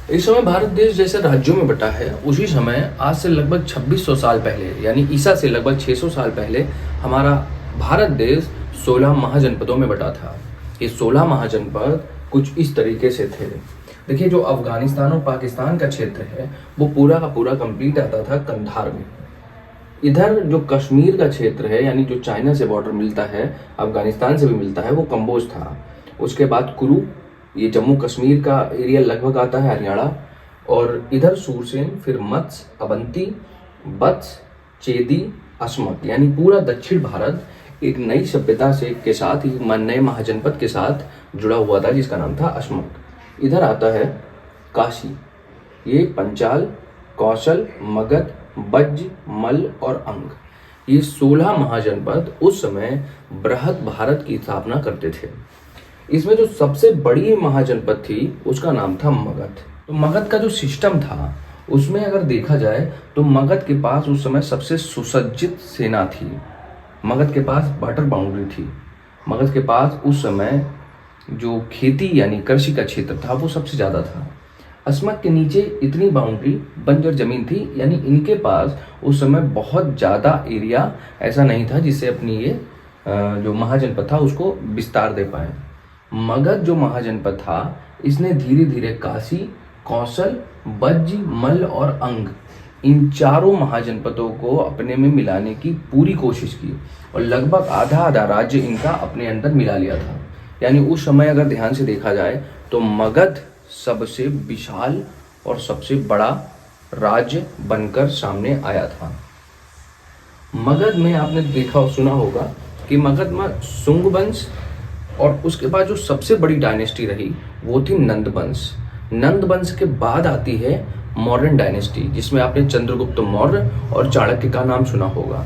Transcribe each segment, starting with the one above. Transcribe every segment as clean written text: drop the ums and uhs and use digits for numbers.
इस समय भारत देश जैसे राज्यों में बटा है, उसी समय आज से लगभग 2600 साल पहले यानी ईसा से लगभग 600 साल पहले हमारा भारत देश 16 महाजनपदों में बटा था। ये 16 महाजनपद कुछ इस तरीके से थे। देखिए, जो अफगानिस्तान और पाकिस्तान का क्षेत्र है वो पूरा का पूरा कंप्लीट आता था कंधार में। इधर जो कश्मीर का क्षेत्र है यानी जो चाइना से बॉर्डर मिलता है, अफगानिस्तान से भी मिलता है, वो कम्बोज था। उसके बाद कुरु, ये जम्मू कश्मीर का एरिया लगभग आता है, हरियाणा। और इधर सूरसेन, फिर मत्स्य, अवंती, वत्स, चेदी, अस्मक, यानी पूरा दक्षिण भारत एक नई सभ्यता से के साथ ही नए महाजनपद के साथ जुड़ा हुआ था जिसका नाम था अस्मक। इधर आता है काशी, ये पंचाल, कौशल, मगध, बज्ज, मल्ल और अंग। ये 16 महाजनपद उस समय बृहद भारत की स्थापना करते थे। इसमें जो सबसे बड़ी महाजनपद थी उसका नाम था मगध। तो मगध का जो सिस्टम था उसमें अगर देखा जाए तो मगध के पास उस समय सबसे सुसज्जित सेना थी। मगध के पास बॉर्डर बाउंड्री थी। मगध के पास उस समय जो खेती यानी कृषि का क्षेत्र था वो सबसे ज़्यादा था। अस्मक के नीचे इतनी बाउंड्री बंजर जमीन थी, यानी इनके पास उस समय बहुत ज़्यादा एरिया ऐसा नहीं था जिससे अपनी ये जो महाजनपद था उसको विस्तार दे पाए। मगध जो महाजनपद था इसने धीरे धीरे काशी, कौशल, बज्ज, मल्ल और अंग, इन चारों महाजनपदों को अपने में मिलाने की पूरी कोशिश की और लगभग आधा आधा राज्य इनका अपने अंदर मिला लिया था। यानी उस समय अगर ध्यान से देखा जाए तो मगध सबसे विशाल और सबसे बड़ा राज्य बनकर सामने आया था। मगध में आपने देखा और सुना होगा कि मगध में शुंग वंश और उसके बाद जो सबसे बड़ी डायनेस्टी रही वो थी नंद वंश। नंद वंश के बाद आती है मौर्यन डायनेस्टी, जिसमें आपने चंद्रगुप्त मौर्य और चाणक्य का नाम सुना होगा।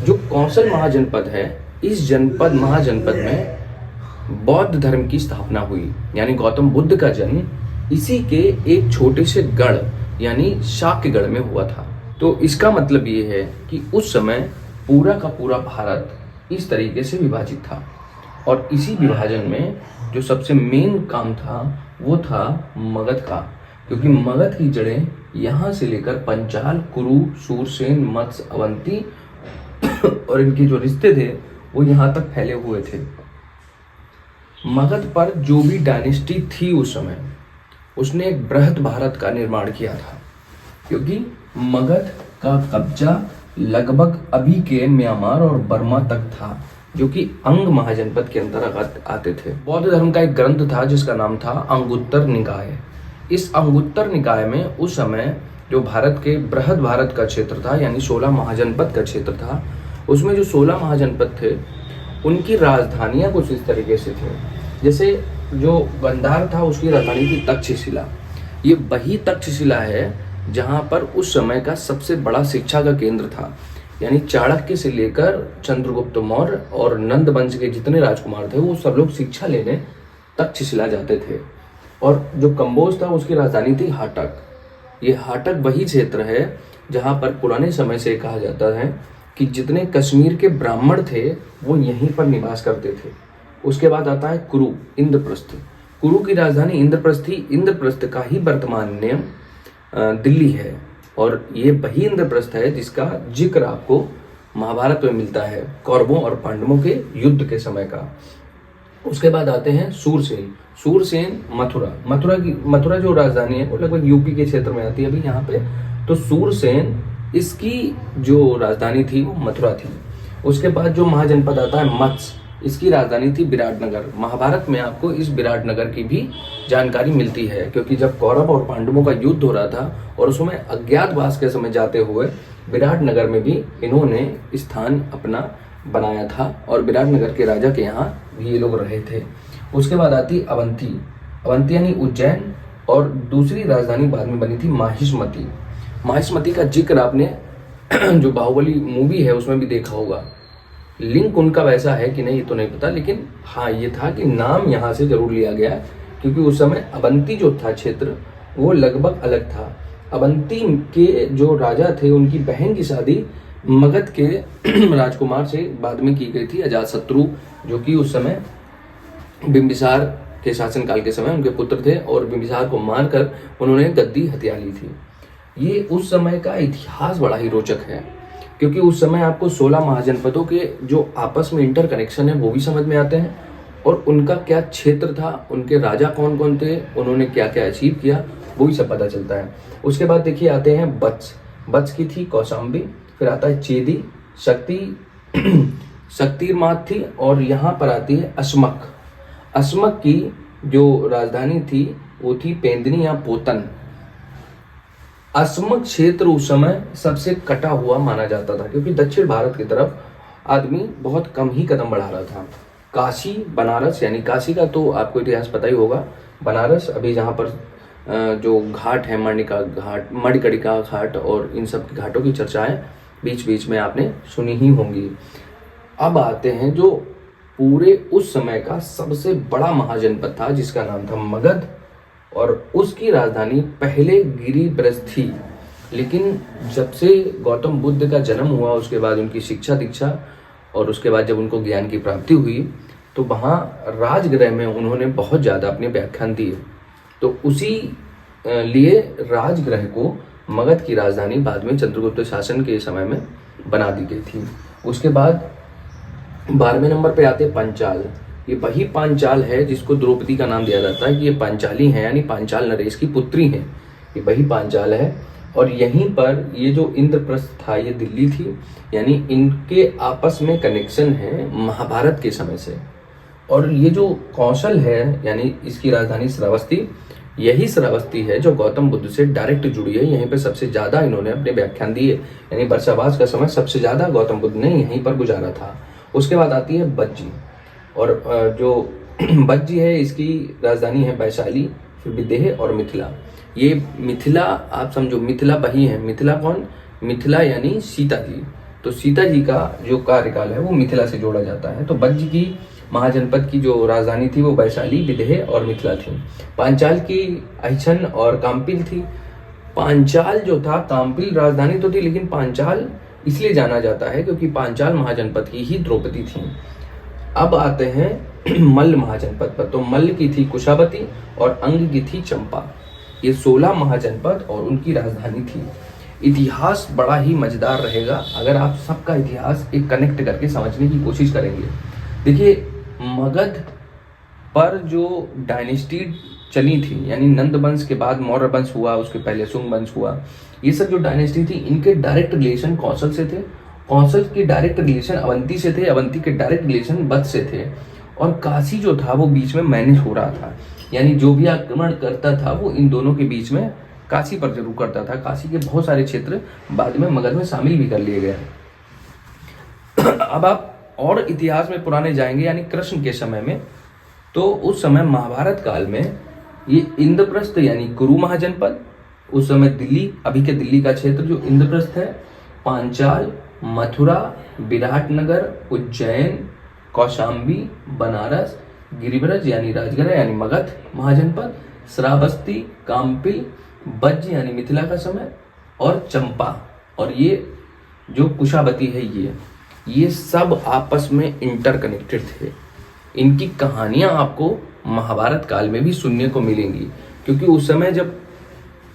जो कौशल महाजनपद है, इस महाजनपद में बौद्ध धर्म की स्थापना हुई, यानी गौतम बुद्ध का जन्म इसी के एक छोटे से गढ़ यानी शाक्यगढ़ में हुआ था। तो इसका मतलब ये है कि उस समय पूरा का पूरा भारत इस तरीके से विभाजित था और इसी विभाजन में जो सबसे मेन काम था वो था मगध का, क्योंकि मगध की जड़ें यहाँ से लेकर पंचाल, कुरु, सूरसेन, मत्स्य, अवंती और इनके जो रिश्ते थे वो यहाँ तक फैले हुए थे। मगध पर जो भी डायनेस्टी थी उस समय उसने एक बृहद भारत का निर्माण किया था, क्योंकि मगध का कब्जा लगभग अभी के म्यांमार और बर्मा तक था, जो कि अंग महाजनपद के अंतर्गत आते थे। बौद्ध धर्म का एक ग्रंथ था जिसका नाम था अंगुत्तर निकाय। इस अंगुत्तर निकाय में उस समय जो भारत के बृहद भारत का क्षेत्र था यानी 16 महाजनपद का क्षेत्र था, उसमें जो 16 महाजनपद थे उनकी राजधानियां कुछ इस तरीके से थे। जैसे जो गांधार था उसकी राजधानी थी तक्षशिला। ये वही तक्षशिला है जहां पर उस समय का सबसे बड़ा शिक्षा का केंद्र था, यानी चाणक्य से लेकर चंद्रगुप्त मौर्य और नंद वंश के जितने राजकुमार थे वो सब लोग शिक्षा लेने तक्षशिला जाते थे। और जो कम्बोज था उसकी राजधानी थी हाटक। ये हाटक वही क्षेत्र है जहां पर पुराने समय से कहा जाता है कि जितने कश्मीर के ब्राह्मण थे वो यहीं पर निवास करते थे। उसके बाद आता है कुरु, इंद्रप्रस्थ। कुरु की राजधानी इंद्रप्रस्थ थी। इंद्रप्रस्थ का ही वर्तमान नाम दिल्ली है और ये वही इंद्रप्रस्थ है जिसका जिक्र आपको महाभारत में मिलता है, कौरवों और पांडवों के युद्ध के समय का। उसके बाद आते हैं सूरसेन। सूरसेन मथुरा जो राजधानी है वो लगभग यूपी के क्षेत्र में आती है अभी यहाँ पे। तो सूरसेन इसकी जो राजधानी थी वो मथुरा थी। उसके बाद जो महाजनपद आता है मत्स्य, इसकी राजधानी थी विराटनगर। महाभारत में आपको इस विराटनगर की भी जानकारी मिलती है, क्योंकि जब कौरव और पांडवों का युद्ध हो रहा था और उसमें अज्ञातवास के समय जाते हुए विराटनगर में भी इन्होंने स्थान अपना बनाया था और विराटनगर के राजा के यहाँ भी ये लोग रहे थे। उसके बाद आती अवंती। अवंती यानी उज्जैन, और दूसरी राजधानी बाद में बनी थी माहिष्मती। माहिष्मती का जिक्र आपने जो बाहुबली मूवी है उसमें भी देखा होगा। लिंक उनका वैसा है कि नहीं ये तो नहीं पता, लेकिन हाँ ये था कि नाम यहाँ से जरूर लिया गया, क्योंकि उस समय अवंती जो था क्षेत्र वो लगभग अलग था। अवंती के जो राजा थे उनकी बहन की शादी मगध के राजकुमार से बाद में की गई थी, अजातशत्रु, जो कि उस समय बिंबिसार के शासनकाल के समय उनके पुत्र थे और बिंबिसार को मारकर उन्होंने गद्दी हथिया ली थी। ये उस समय का इतिहास बड़ा ही रोचक है, क्योंकि उस समय आपको 16 महाजनपदों के जो आपस में इंटर कनेक्शन है वो भी समझ में आते हैं, और उनका क्या क्षेत्र था, उनके राजा कौन कौन थे, उन्होंने क्या क्या अचीव किया, वो भी सब पता चलता है। उसके बाद देखिए आते हैं बच की थी कौशाम्बी, फिर आता है चेदी, शक्तिमात थी, और यहाँ पर आती है अस्मक की जो राजधानी थी वो थी पेंदनी या पोतन। अस्मक क्षेत्र उस समय सबसे कटा हुआ माना जाता था, क्योंकि दक्षिण भारत की तरफ आदमी बहुत कम ही कदम बढ़ा रहा था। काशी बनारस, यानी काशी का तो आपको इतिहास पता ही होगा, बनारस अभी जहाँ पर जो घाट है, मणिकर्णिका घाट और इन सब घाटों की चर्चाएं बीच बीच में आपने सुनी ही होंगी। अब आते हैं जो पूरे उस समय का सबसे बड़ा महाजनपद था, जिसका नाम था मगध, और उसकी राजधानी पहले गिरिब्रज थी, लेकिन जब से गौतम बुद्ध का जन्म हुआ, उसके बाद उनकी शिक्षा दीक्षा और उसके बाद जब उनको ज्ञान की प्राप्ति हुई, तो वहाँ राजगृह में उन्होंने बहुत ज़्यादा अपने व्याख्यान दिए। तो उसी लिए राजगृह को मगध की राजधानी बाद में चंद्रगुप्त शासन के समय में बना दी गई थी। उसके बाद 12वें नंबर पे आते पांचाल। ये वही पांचाल है जिसको द्रौपदी का नाम दिया जाता है कि ये पांचाली हैं, यानी पांचाल नरेश की पुत्री हैं। ये वही पांचाल है, और यहीं पर ये जो इंद्रप्रस्थ था ये दिल्ली थी, यानी इनके आपस में कनेक्शन है महाभारत के समय से। और ये जो कौशल है, यानी इसकी राजधानी श्रावस्ती, यही श्रावस्ती है जो गौतम बुद्ध से डायरेक्ट जुड़ी है। यहीं पर सबसे ज्यादा इन्होंने अपने व्याख्यान दिए, यानी वर्षावास का समय सबसे ज्यादा गौतम बुद्ध ने यहीं पर गुजारा था। उसके बाद आती है बज्जी, और जो बज्जी है इसकी राजधानी है वैशाली, फिर विदेह और मिथिला। ये मिथिला आप समझो, मिथिला वही है, मिथिला कौन, मिथिला यानी सीता जी। तो सीता जी का जो कार्यकाल है वो मिथिला से जोड़ा जाता है। तो बज्ज की महाजनपद की जो राजधानी थी वो वैशाली, विदेह और मिथिला थी। पांचाल की अहिछन और काम्पिल थी। पांचाल जो था, काम्पिल राजधानी तो थी, लेकिन पांचाल इसलिए जाना जाता है क्योंकि पांचाल महाजनपद की ही द्रौपदी थी। अब आते हैं मल्ल महाजनपद पर। तो मल्ल की थी कुशावती और अंग की थी चंपा। ये 16 महाजनपद और उनकी राजधानी थी। इतिहास बड़ा ही मजेदार रहेगा अगर आप सबका इतिहास एक कनेक्ट करके समझने की कोशिश करेंगे। देखिए, मगध पर जो डायनेस्टी चली थी, यानी नंद वंश के बाद मौर्य वंश हुआ, उसके पहले शुंग वंश हुआ, ये सब जो डायनेस्टी थी इनके डायरेक्ट रिलेशन कौशल से थे, कौशल के डायरेक्ट रिलेशन अवंती से थे, अवंती के डायरेक्ट रिलेशन वत्स से थे, और काशी जो था वो बीच में मैनेज हो रहा था। यानी जो भी आक्रमण करता था वो इन दोनों के बीच में काशी पर जरूर करता था। काशी के बहुत सारे क्षेत्र बाद में मगध में शामिल भी कर लिए गए। अब आप और इतिहास में पुराने जाएंगे, यानी कृष्ण के समय में, तो उस समय महाभारत काल में ये इंद्रप्रस्थ यानी कुरु महाजनपद, उस समय दिल्ली, अभी के दिल्ली का क्षेत्र जो इंद्रप्रस्थ है, पांचाल, मथुरा, विराटनगर, उज्जैन, कौशाम्बी, बनारस, गिरिब्रज यानी राजगृह यानी मगध महाजनपद, श्रावस्ती, काम्पिल, बज्ज यानी मिथिला का समय, और चंपा और ये जो कुशावती है ये सब आपस में इंटरकनेक्टेड थे। इनकी कहानियां आपको महाभारत काल में भी सुनने को मिलेंगी, क्योंकि उस समय जब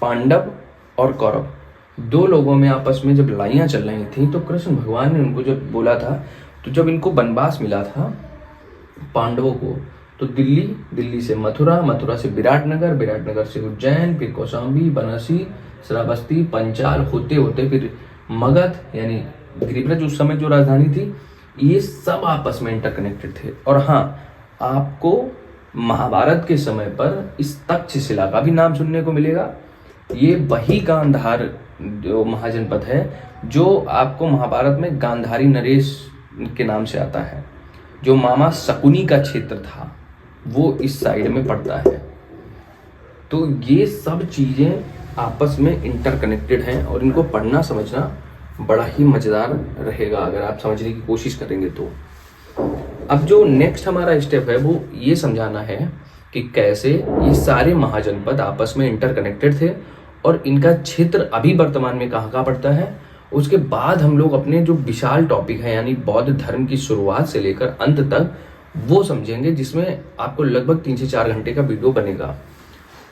पांडव और कौरव दो लोगों में आपस में जब लड़ाइयाँ चल रही थी, तो कृष्ण भगवान ने उनको जब बोला था, तो जब इनको वनवास मिला था पांडवों को, तो दिल्ली से मथुरा, मथुरा से विराटनगर, विराटनगर से उज्जैन, फिर कौशाम्बी, बनारसी, श्रावस्ती, पंचाल होते होते फिर मगध यानी गिरिब्रज उस समय जो राजधानी थी, ये सब आपस में इंटरकनेक्टेड थे। और हाँ, आपको महाभारत के समय पर इस तक्षशिला का भी नाम सुनने को मिलेगा। ये वही गांधार जो महाजनपद है जो आपको महाभारत में गांधारी नरेश के नाम से आता है। जो मामा शकुनी का क्षेत्र था वो इस साइड में पड़ता है। तो ये सब चीजें आपस में इंटरकनेक्टेड हैं और इनको पढ़ना समझना बड़ा ही मजेदार रहेगा अगर आप समझने की कोशिश करेंगे तो। अब जो नेक्स्ट हमारा स्टेप है वो ये समझाना है कि कैसे ये सारे महाजनपद आपस में इंटरकनेक्टेड थे और इनका क्षेत्र अभी वर्तमान में कहाँ पड़ता है। उसके बाद हम लोग अपने जो विशाल टॉपिक है यानी बौद्ध धर्म की शुरुआत से लेकर अंत तक वो समझेंगे, जिसमें आपको लगभग 3 से 4 घंटे का वीडियो बनेगा।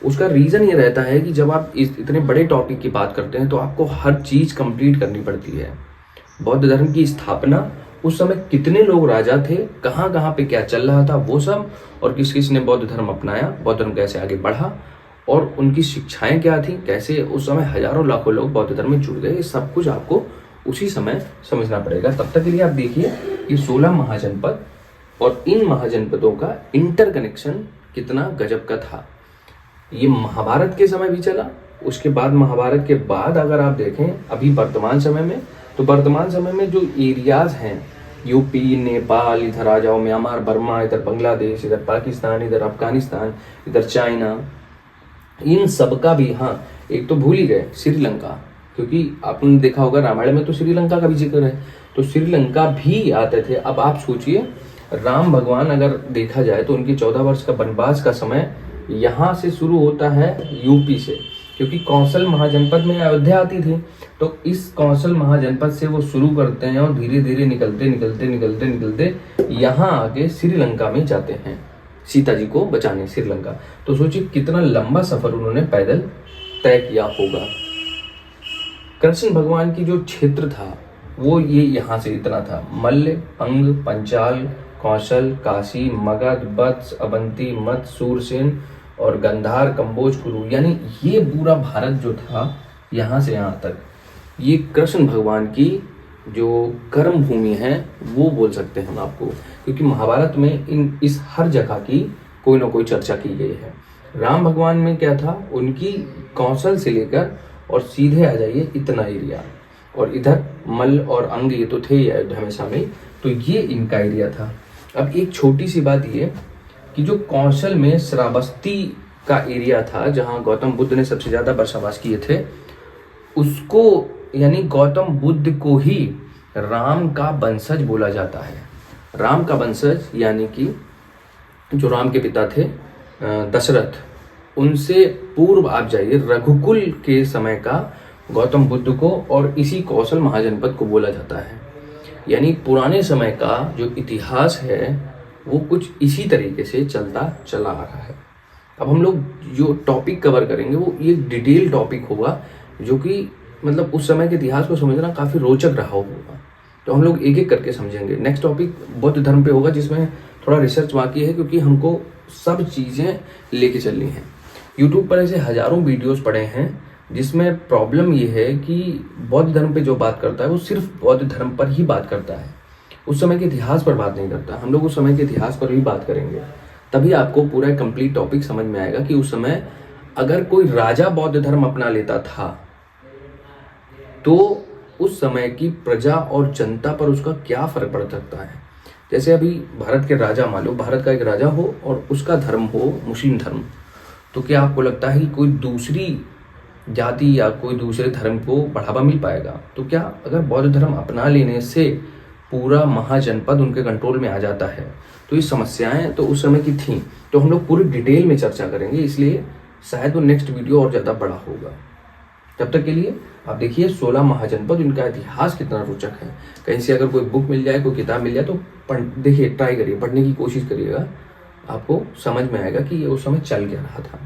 उसका रीज़न ये रहता है कि जब आप इतने बड़े टॉपिक की बात करते हैं तो आपको हर चीज़ कंप्लीट करनी पड़ती है। बौद्ध धर्म की स्थापना, उस समय कितने लोग राजा थे, कहाँ कहाँ पे क्या चल रहा था वो सब, और किस किस ने बौद्ध धर्म अपनाया, बौद्ध धर्म कैसे आगे बढ़ा और उनकी शिक्षाएं क्या थी, कैसे उस समय हजारों लाखों लोग बौद्ध धर्म में जुड़ गए, ये सब कुछ आपको उसी समय समझना पड़ेगा। तब तक के लिए आप देखिए कि 16 महाजनपद और इन महाजनपदों का इंटरकनेक्शन कितना गजब का था। ये महाभारत के समय भी चला, उसके बाद महाभारत के बाद अगर आप देखें अभी वर्तमान समय में, तो वर्तमान समय में जो एरियाज हैं, यूपी, नेपाल, इधर आ जाओ म्यांमार, बर्मा, इधर बांग्लादेश, इधर पाकिस्तान, इधर अफगानिस्तान, इधर चाइना, इन सब का भी, हाँ एक तो भूल ही गए श्रीलंका, क्योंकि आपने देखा होगा रामायण में तो श्रीलंका का भी जिक्र है, तो श्रीलंका भी आते थे। अब आप सोचिए, राम भगवान अगर देखा जाए तो उनकी 14 वर्ष का वनवास का समय यहाँ से शुरू होता है यूपी से, क्योंकि कौशल महाजनपद में अयोध्या आती थी, तो इस कौशल महाजनपद से वो शुरू करते हैं और धीरे धीरे निकलते निकलते निकलते निकलते यहाँ आके श्रीलंका में जाते हैं सीता जी को बचाने, श्रीलंका। तो सोचिए कितना लंबा सफर उन्होंने पैदल तय किया होगा। कृष्ण भगवान की जो क्षेत्र था वो ये यहाँ से इतना था, मल्ल, अंग, पंचाल, कौशल, काशी, मगध, वत्स, अवंती, मत, सूरसेन और गंधार, कंबोज, कुरु, यानी ये पूरा भारत जो था यहाँ से यहाँ तक, ये कृष्ण भगवान की जो कर्म भूमि है वो बोल सकते हैं हम आपको, क्योंकि महाभारत में इस हर जगह की कोई ना कोई चर्चा की गई है। राम भगवान में क्या था, उनकी कौशल से लेकर और सीधे आ जाइए इतना एरिया, और इधर मल्ल और अंग ये तो थे अयोध्या में शामिल, तो ये इनका एरिया था। अब एक छोटी सी बात ये कि जो कौशल में श्रावस्ती का एरिया था, जहाँ गौतम बुद्ध ने सबसे ज़्यादा वर्षावास किए थे, उसको यानी गौतम बुद्ध को ही राम का वंशज बोला जाता है। राम का वंशज यानी कि जो राम के पिता थे दशरथ, उनसे पूर्व आप जाइए रघुकुल के समय का गौतम बुद्ध को और इसी कौशल महाजनपद को बोला जाता है। यानी पुराने समय का जो इतिहास है वो कुछ इसी तरीके से चलता चला आ रहा है। अब हम लोग जो टॉपिक कवर करेंगे वो ये डिटेल टॉपिक होगा, जो कि मतलब उस समय के इतिहास को समझना काफ़ी रोचक रहा होगा, तो हम लोग एक एक करके समझेंगे। नेक्स्ट टॉपिक बौद्ध धर्म पे होगा, जिसमें थोड़ा रिसर्च बाकी है, क्योंकि हमको सब चीज़ें लेके चलनी है। यूट्यूब पर ऐसे हज़ारों वीडियोस पड़े हैं जिसमें प्रॉब्लम ये है कि बौद्ध धर्म पे जो बात करता है वो सिर्फ बौद्ध धर्म पर ही बात करता है, उस समय के इतिहास पर बात नहीं करता। हम लोग उस समय के इतिहास पर भी बात करेंगे, तभी आपको पूरा कंप्लीट टॉपिक समझ में आएगा कि उस समय अगर कोई राजा बौद्ध धर्म अपना लेता था तो उस समय की प्रजा और जनता पर उसका क्या फर्क पड़ सकता है। जैसे अभी भारत के राजा, मान लो भारत का एक राजा हो और उसका धर्म हो मुस्लिम धर्म, तो क्या आपको लगता है कि कोई दूसरी जाति या कोई दूसरे धर्म को बढ़ावा मिल पाएगा? तो क्या अगर बौद्ध धर्म अपना लेने से पूरा महाजनपद उनके कंट्रोल में आ जाता है? तो ये समस्याएं तो उस समय की थीं, तो हम लोग पूरी डिटेल में चर्चा करेंगे, इसलिए शायद वो नेक्स्ट वीडियो और ज़्यादा बड़ा होगा। तब तक के लिए आप देखिए 16 महाजनपद, इनका इतिहास कितना रोचक है। कहीं से अगर कोई बुक मिल जाए, कोई किताब मिल जाए तो देखिए, ट्राई करिए, पढ़ने की कोशिश करिएगा, आपको समझ में आएगा कि ये उस समय चल क्या रहा था।